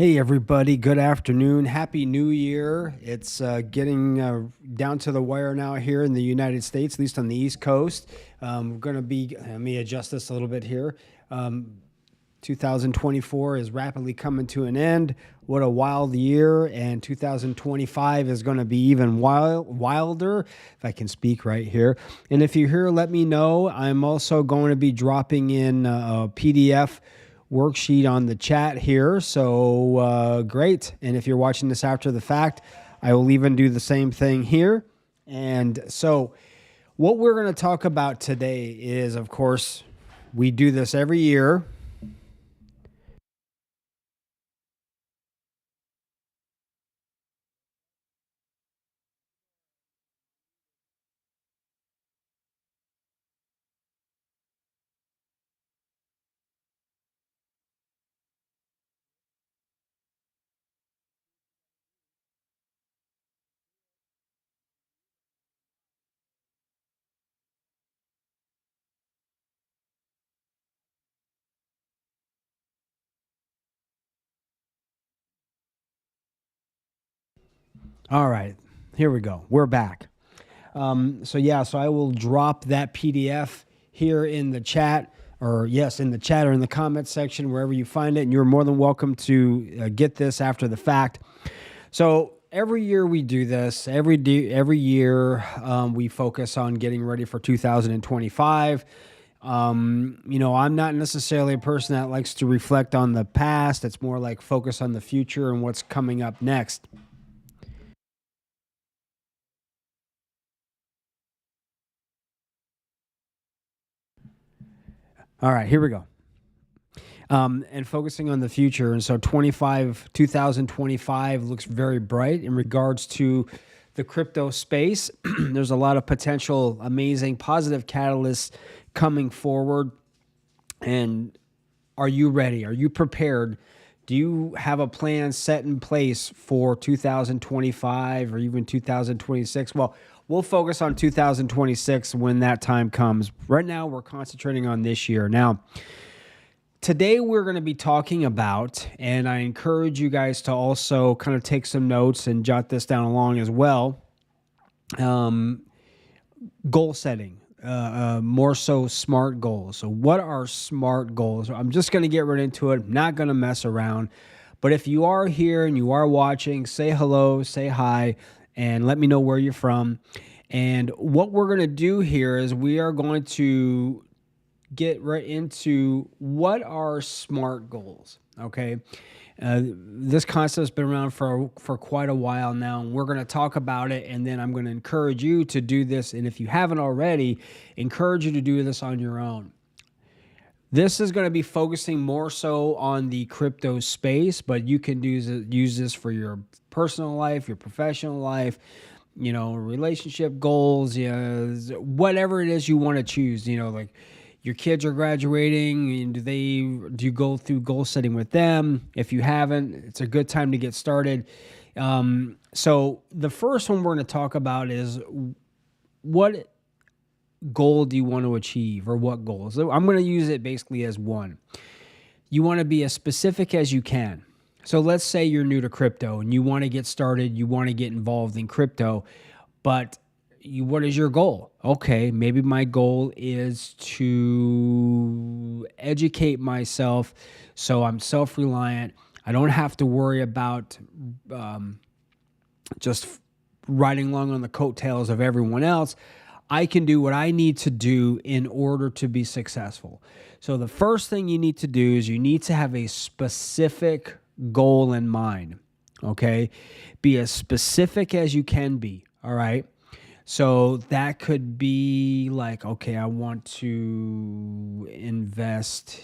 Hey everybody, good afternoon. Happy New Year. It's getting down to the wire now here in the United States, at least on the East Coast. We're going to be, let me adjust this a little bit here. 2024 is rapidly coming to an end. What a wild year, and 2025 is going to be even wilder, if I can speak right here. And if you're here, let me know. I'm also going to be dropping in a PDF worksheet on the chat here, so great. And if you're watching this after the fact, I will even do the same thing here. And so what we're going to talk about today is, of course, we do this every year. All right, here we go. We're back. So I will drop that PDF here in the chat, or yes, in the chat or in the comments section, wherever you find it. And you're more than welcome to get this after the fact. So every year we do this. Every year we focus on getting ready for 2025. I'm not necessarily a person that likes to reflect on the past. It's more like focus on the future and what's coming up next. All right, here we go. And focusing on the future. And so 2025 looks very bright in regards to the crypto space. There's a lot of potential, amazing, positive catalysts coming forward. And are you ready? Are you prepared? Do you have a plan set in place for 2025 or even 2026? Well, we'll focus on 2026 when that time comes. Right now, we're concentrating on this year. Now, today we're going to be talking about, and I encourage you guys to also kind of take some notes and jot this down along as well, goal setting. More so smart goals. So what are smart goals? I'm just going to get right into it. I'm not going to mess around. But if you are here and you are watching, say hello, say hi, and let me know where you're from. And what we're going to do here is we are going to get right into what are smart goals, okay? This concept has been around for quite a while now, and we're going to talk about it, and then I'm going to encourage you to do this, and if you haven't already, encourage you to do this on your own. This is going to be focusing more so on the crypto space, but you can use this for your personal life, your professional life, relationship goals, whatever it is you want to choose, like your kids are graduating, and do you go through goal setting with them? If you haven't, it's a good time to get started. So the first one we're going to talk about is what goal do you want to achieve, or what goals? So I'm going to use it basically as one. You want to be as specific as you can. So let's say you're new to crypto and you want to get started, you want to get involved in crypto, but what is your goal? Okay, maybe my goal is to educate myself so I'm self-reliant. I don't have to worry about just riding along on the coattails of everyone else. I can do what I need to do in order to be successful. So the first thing you need to do is you need to have a specific goal in mind, okay? Be as specific as you can be, all right? So that could be like, okay, I want to invest,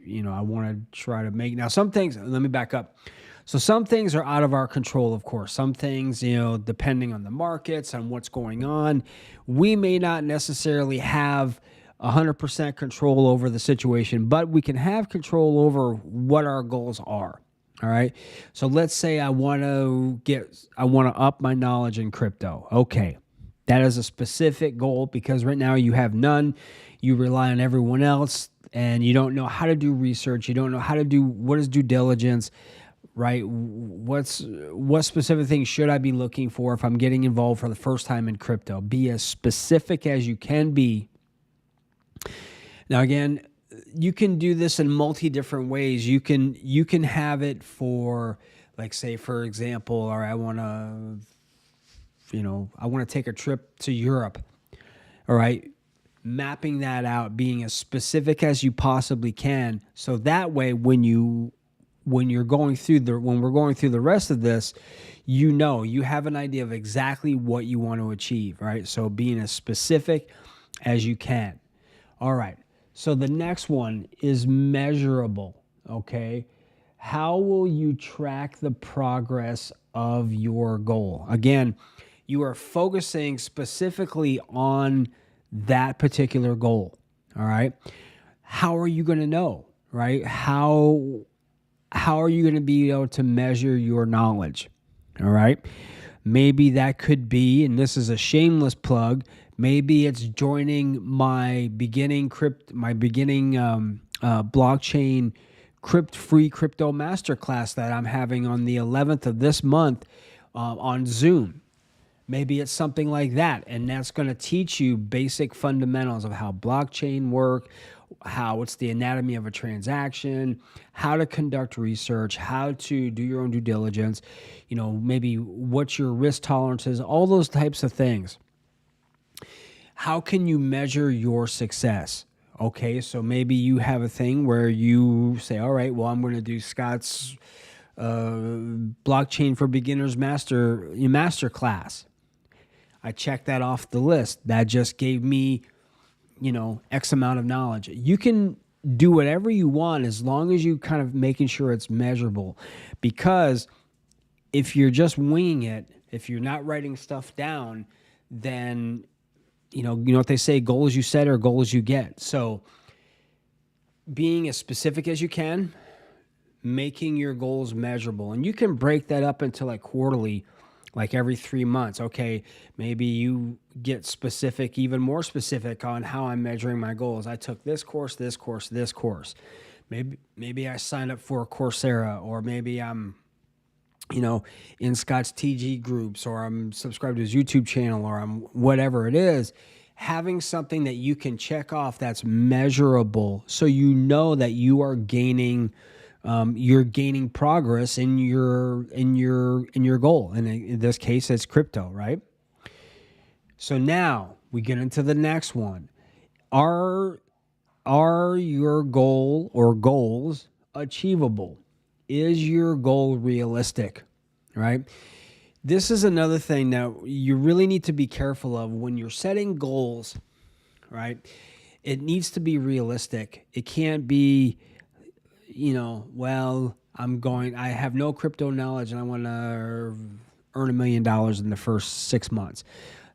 I want to try to make, now some things, let me back up. So some things are out of our control, of course. Some things, depending on the markets, on what's going on, we may not necessarily have 100% control over the situation, but we can have control over what our goals are. All right. So let's say I want to up my knowledge in crypto. Okay. That is a specific goal because right now you have none. You rely on everyone else and you don't know how to do research. You don't know what is due diligence, right? What specific things should I be looking for if I'm getting involved for the first time in crypto? Be as specific as you can be. Now, again, you can do this in different ways. You can have it for, like, say, for example, or I want to take a trip to Europe. All right. Mapping that out, being as specific as you possibly can. So that way, when we're going through the rest of this, you have an idea of exactly what you want to achieve, right? So being as specific as you can. All right. So the next one is measurable, okay? How will you track the progress of your goal? Again, you are focusing specifically on that particular goal, all right? How are you going to know, right? How are you going to be able to measure your knowledge, all right? Maybe that could be, and this is a shameless plug, maybe it's joining my beginning blockchain free crypto masterclass that I'm having on the 11th of this month on Zoom. Maybe it's something like that, and that's going to teach you basic fundamentals of how blockchain work, what's the anatomy of a transaction, how to conduct research, how to do your own due diligence, maybe what's your risk tolerances, all those types of things. How can you measure your success? Okay, so maybe you have a thing where you say, all right, well, I'm going to do Scott's blockchain for beginners master class. I checked that off the list. That just gave me, X amount of knowledge. You can do whatever you want as long as you kind of making sure it's measurable. Because if you're just winging it, if you're not writing stuff down, then, you know what they say, goals you set are goals you get. So being as specific as you can, making your goals measurable. And you can break that up into like quarterly, like every 3 months. Okay, maybe you get specific, even more specific on how I'm measuring my goals. I took this course, this course, this course. Maybe I signed up for a Coursera, or maybe I'm, in Scott's TG groups, or I'm subscribed to his YouTube channel, or I'm whatever it is. Having something that you can check off that's measurable, so you know that you are gaining. You're gaining progress in your goal, and in this case, it's crypto, right? So now we get into the next one. Are your goal or goals achievable? Is your goal realistic, right? This is another thing that you really need to be careful of when you're setting goals, right? It needs to be realistic. It can't be, I have no crypto knowledge and I want to earn $1 million in the first 6 months.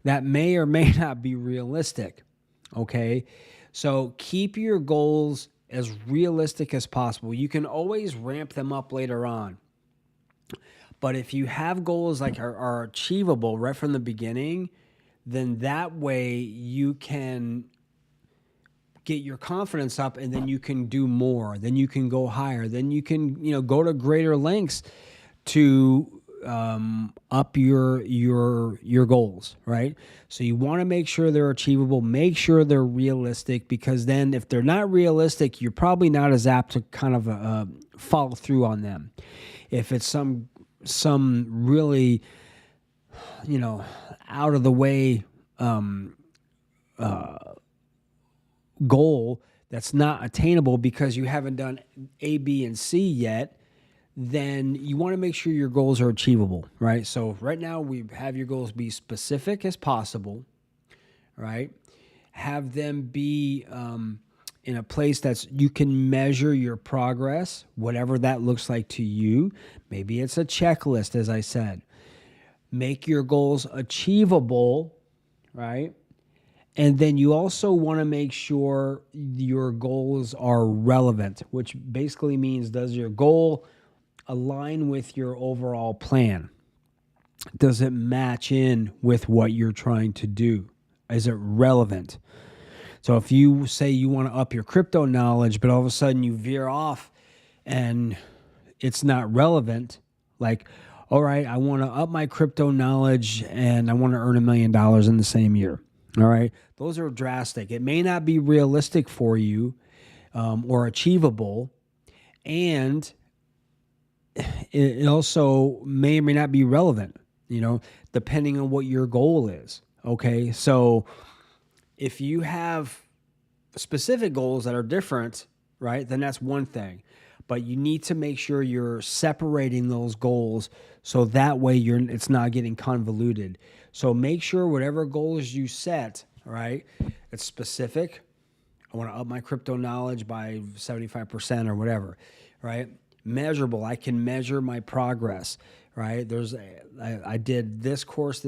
That may or may not be realistic, okay? So keep your goals as realistic as possible. You can always ramp them up later on. But if you have goals like are achievable right from the beginning, then that way you can get your confidence up, and then you can do more. Then you can go higher. Then you can, go to greater lengths to up your goals, right? So you want to make sure they're achievable. Make sure they're realistic, because then if they're not realistic, you're probably not as apt to kind of follow through on them. If it's some really, out of the way goal that's not attainable because you haven't done A, B, and C yet, then you want to make sure your goals are achievable, right? So right now we have your goals be specific as possible, right? Have them be in a place that's you can measure your progress, whatever that looks like to you. Maybe it's a checklist, as I said. Make your goals achievable, right? And then you also want to make sure your goals are relevant, which basically means, does your goal align with your overall plan? Does it match in with what you're trying to do? Is it relevant? So if you say you want to up your crypto knowledge, but all of a sudden you veer off and it's not relevant. Like, all right, I want to up my crypto knowledge and I want to earn $1 million in the same year. All right, those are drastic. It may not be realistic for you or achievable, and it also may or may not be relevant, depending on what your goal is. Okay, so if you have specific goals that are different, right, then that's one thing. But you need to make sure you're separating those goals so that way it's not getting convoluted. So make sure whatever goals you set, right, it's specific. I want to up my crypto knowledge by 75% or whatever, right? Measurable. I can measure my progress, right? I did this course.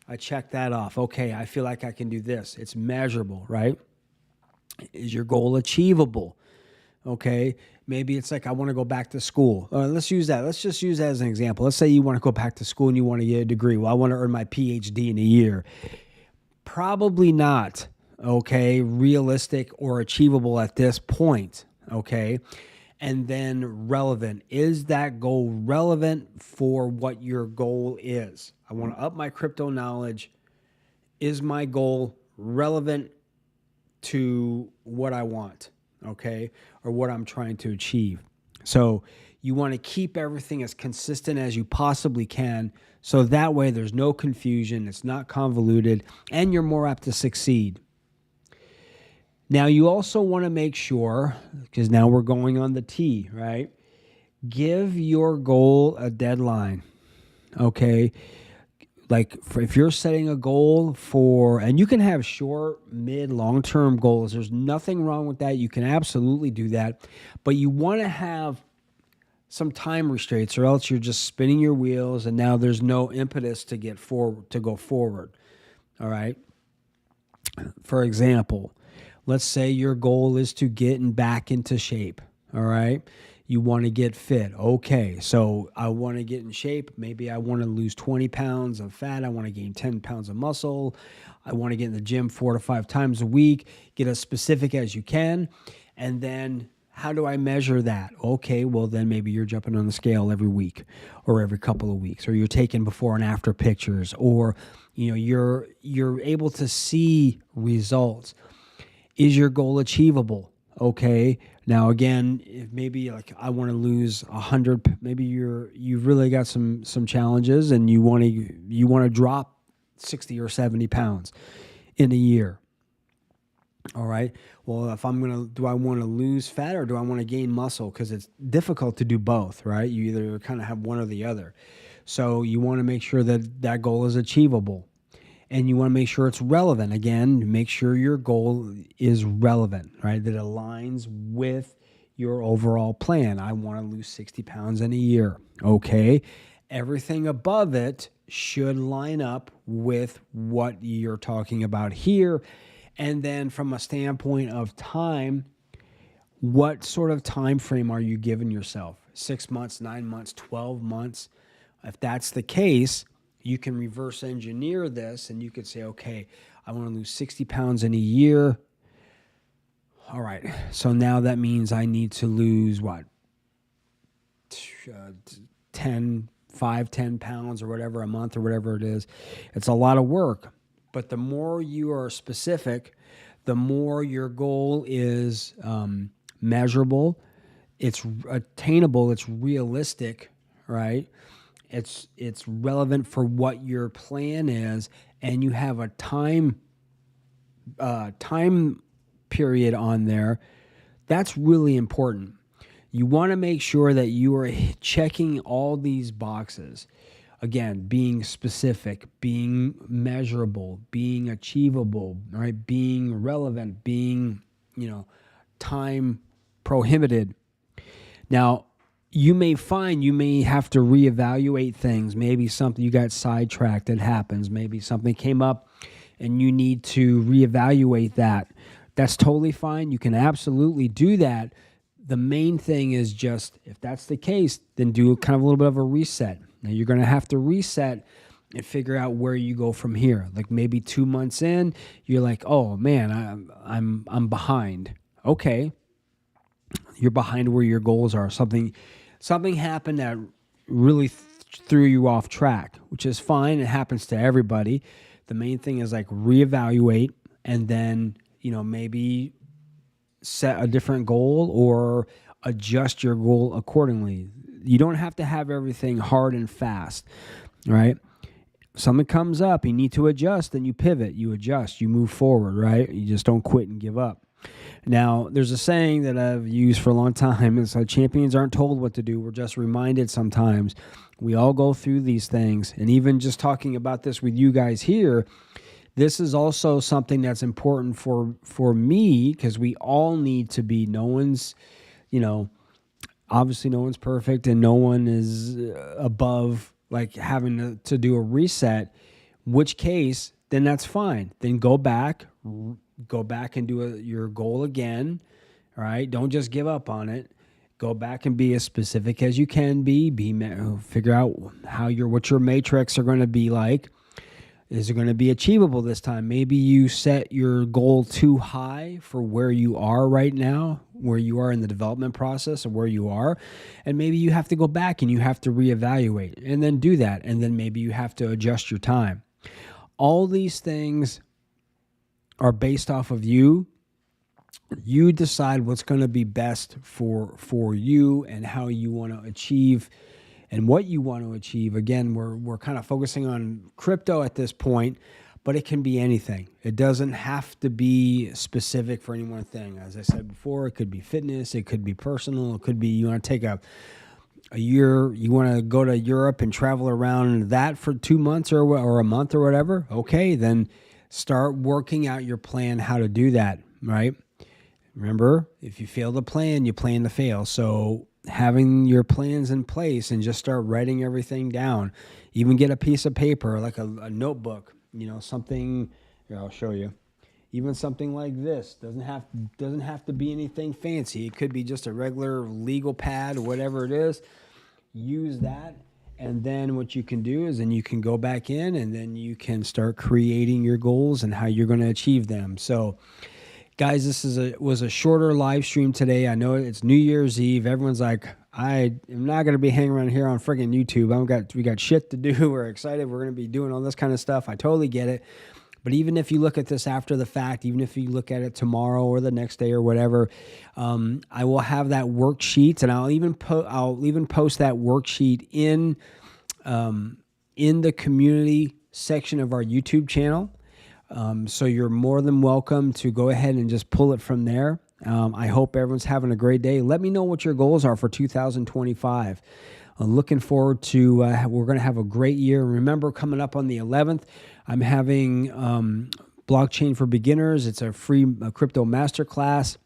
I checked that off. Okay, I feel like I can do this. It's measurable, right? Is your goal achievable? Okay, maybe it's like I want to go back to school. Let's use that. Let's just use that as an example. Let's say you want to go back to school and you want to get a degree. Well, I want to earn my PhD in a year. Probably not, okay, realistic or achievable at this point, okay? And then relevant. Is that goal relevant for what your goal is? I want to up my crypto knowledge. Is my goal relevant to what I want, okay, or what I'm trying to achieve? So you want to keep everything as consistent as you possibly can, so that way there's no confusion, it's not convoluted, and you're more apt to succeed. Now, you also want to make sure, because now we're going on the T, right? Give your goal a deadline, okay? Like if you're setting a goal and you can have short, mid, long-term goals. There's nothing wrong with that. You can absolutely do that. But you want to have some time restraints, or else you're just spinning your wheels and now there's no impetus to go forward. All right? For example, let's say your goal is to get back into shape. All right? You want to get fit. Okay, so I want to get in shape. Maybe I want to lose 20 pounds of fat. I want to gain 10 pounds of muscle. I want to get in the gym 4 to 5 times a week. Get as specific as you can. And then how do I measure that? Okay, well then maybe you're jumping on the scale every week or every couple of weeks, or you're taking before and after pictures, or you're able to see results. Is your goal achievable? Okay. Now again, if maybe like I want to lose 100, maybe you've really got some challenges and you want to drop 60 or 70 pounds in a year. All right. Well, do I want to lose fat or do I want to gain muscle? Because it's difficult to do both, right? You either kind of have one or the other. So you want to make sure that goal is achievable. And you want to make sure it's relevant. Again, make sure your goal is relevant, right? That aligns with your overall plan. I want to lose 60 pounds in a year. Okay. Everything above it should line up with what you're talking about here. And then from a standpoint of time, what sort of time frame are you giving yourself? 6 months, 9 months, 12 months? If that's the case, you can reverse engineer this and you could say, okay, I want to lose 60 pounds in a year. All right. So now that means I need to lose what? 10 pounds or whatever a month or whatever it is. It's a lot of work. But the more you are specific, the more your goal is measurable, it's attainable, it's realistic, right? It's relevant for what your plan is, and you have a time period on there. That's really important. You want to make sure that you are checking all these boxes. Again, being specific, being measurable, being achievable, right? Being relevant, being, time prohibited. Now, you may have to reevaluate things. Maybe something you got sidetracked, it happens. Maybe something came up and you need to reevaluate that. That's totally fine. You can absolutely do that. The main thing is just, if that's the case, then do kind of a little bit of a reset. Now you're going to have to reset and figure out where you go from here. Like maybe 2 months in, you're like, oh man, I'm behind. Okay. you're behind where your goals are. Something happened that really threw you off track, which is fine. It happens to everybody. The main thing is like reevaluate and then, maybe set a different goal or adjust your goal accordingly. You don't have to have everything hard and fast, right? Something comes up, you need to adjust, then you pivot, you adjust, you move forward, right? You just don't quit and give up. Now, there's a saying that I've used for a long time. It's like champions aren't told what to do. We're just reminded sometimes. We all go through these things. And even just talking about this with you guys here, this is also something that's important for me, because we all need to be, obviously no one's perfect and no one is above like having to do a reset, which case, then that's fine. Then go back and do your goal again, all right? Don't just give up on it. Go back and be as specific as you can be. Figure out what your matrix are going to be like. Is it going to be achievable this time? Maybe you set your goal too high for where you are right now, where you are in the development process of where you are. And maybe you have to go back and you have to reevaluate and then do that. And then maybe you have to adjust your time. All these things are based off of you. You decide what's going to be best for you and how you want to achieve and what you want to achieve. Again, we're kind of focusing on crypto at this point, but it can be anything. It doesn't have to be specific for any one thing. As I said before, it could be fitness, it could be personal, it could be you want to take a year, you want to go to Europe and travel around that for 2 months or a month or whatever. Okay, then start working out your plan how to do that, right? Remember, if you fail to plan, you plan to fail. So having your plans in place and just start writing everything down. Even get a piece of paper, like a notebook, something. Here, I'll show you. Even something like this doesn't have to be anything fancy. It could be just a regular legal pad or whatever it is. Use that, and then what you can do is then you can go back in and then you can start creating your goals and how you're going to achieve them. So, guys, this was a shorter live stream today. I know it's New Year's Eve. Everyone's like, I am not going to be hanging around here on friggin' YouTube. We got shit to do. We're excited. We're going to be doing all this kind of stuff. I totally get it. But even if you look at this after the fact, even if you look at it tomorrow or the next day or whatever, I will have that worksheet, and I'll even post that worksheet in the community section of our YouTube channel. So you're more than welcome to go ahead and just pull it from there. I hope everyone's having a great day. Let me know what your goals are for 2025. I'm looking forward to, we're going to have a great year. Remember, coming up on the 11th, I'm having Blockchain for Beginners. It's a free crypto masterclass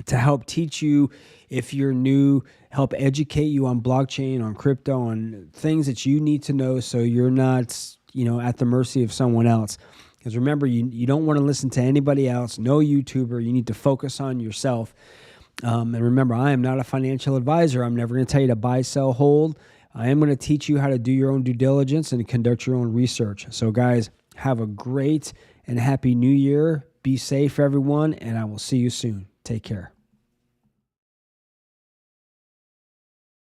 to help teach you, if you're new, help educate you on blockchain, on crypto, on things that you need to know so you're not, at the mercy of someone else. Because remember, you don't want to listen to anybody else, no YouTuber. You need to focus on yourself. And remember, I am not a financial advisor. I'm never going to tell you to buy, sell, hold. I am going to teach you how to do your own due diligence and conduct your own research. So guys, have a great and happy new year. Be safe, everyone, and I will see you soon. Take care.